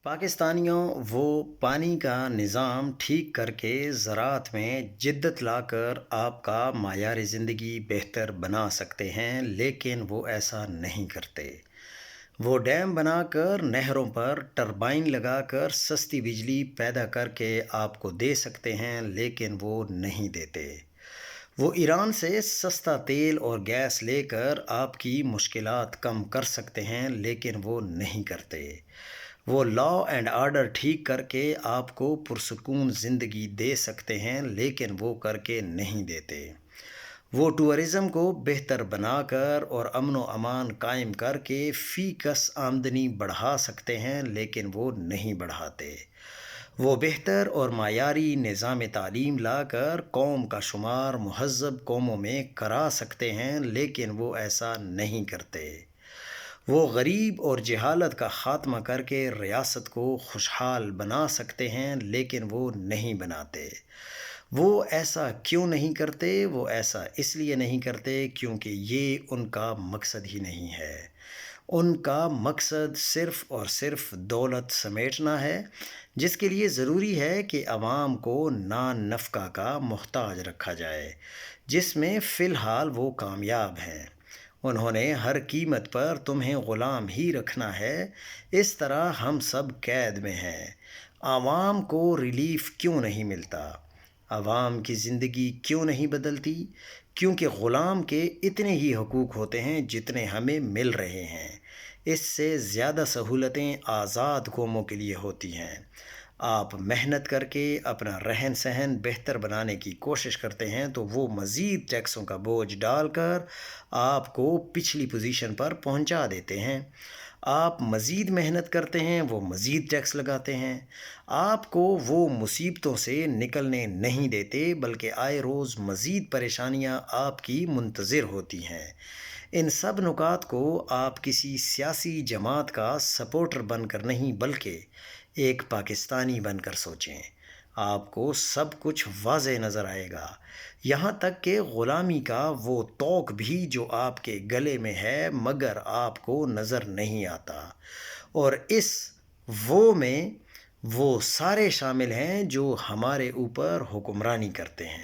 پاکستانیوں وہ پانی کا نظام ٹھیک کر کے زراعت میں جدت لا کر آپ کا معیار زندگی بہتر بنا سکتے ہیں، لیکن وہ ایسا نہیں کرتے۔ وہ ڈیم بنا کر نہروں پر ٹربائن لگا کر سستی بجلی پیدا کر کے آپ کو دے سکتے ہیں، لیکن وہ نہیں دیتے۔ وہ ایران سے سستا تیل اور گیس لے کر آپ کی مشکلات کم کر سکتے ہیں، لیکن وہ نہیں کرتے۔ وہ لا اینڈ آرڈر ٹھیک کر کے آپ کو پرسکون زندگی دے سکتے ہیں، لیکن وہ کر کے نہیں دیتے۔ وہ ٹورزم کو بہتر بنا کر اور امن و امان قائم کر کے فی کس آمدنی بڑھا سکتے ہیں، لیکن وہ نہیں بڑھاتے۔ وہ بہتر اور معیاری نظام تعلیم لا کر قوم کا شمار مہذب قوموں میں کرا سکتے ہیں، لیکن وہ ایسا نہیں کرتے۔ وہ غریب اور جہالت کا خاتمہ کر کے ریاست کو خوشحال بنا سکتے ہیں، لیکن وہ نہیں بناتے۔ وہ ایسا کیوں نہیں کرتے؟ وہ ایسا اس لیے نہیں کرتے کیونکہ یہ ان کا مقصد ہی نہیں ہے۔ ان کا مقصد صرف اور صرف دولت سمیٹنا ہے، جس کے لیے ضروری ہے کہ عوام کو نان نفقہ کا محتاج رکھا جائے، جس میں فی الحال وہ کامیاب ہیں۔ انہوں نے ہر قیمت پر تمہیں غلام ہی رکھنا ہے، اس طرح ہم سب قید میں ہیں۔ عوام کو ریلیف کیوں نہیں ملتا؟ عوام کی زندگی کیوں نہیں بدلتی؟ کیونکہ غلام کے اتنے ہی حقوق ہوتے ہیں جتنے ہمیں مل رہے ہیں۔ اس سے زیادہ سہولتیں آزاد قوموں کے لیے ہوتی ہیں۔ آپ محنت کر کے اپنا رہن سہن بہتر بنانے کی کوشش کرتے ہیں تو وہ مزید ٹیکسوں کا بوجھ ڈال کر آپ کو پچھلی پوزیشن پر پہنچا دیتے ہیں۔ آپ مزید محنت کرتے ہیں، وہ مزید ٹیکس لگاتے ہیں۔ آپ کو وہ مصیبتوں سے نکلنے نہیں دیتے، بلکہ آئے روز مزید پریشانیاں آپ کی منتظر ہوتی ہیں۔ ان سب نکات کو آپ کسی سیاسی جماعت کا سپورٹر بن کر نہیں، بلکہ ایک پاکستانی بن کر سوچیں۔ آپ کو سب کچھ واضح نظر آئے گا، یہاں تک کہ غلامی کا وہ طوق بھی جو آپ کے گلے میں ہے مگر آپ کو نظر نہیں آتا۔ اور اس وہ میں وہ سارے شامل ہیں جو ہمارے اوپر حکمرانی کرتے ہیں۔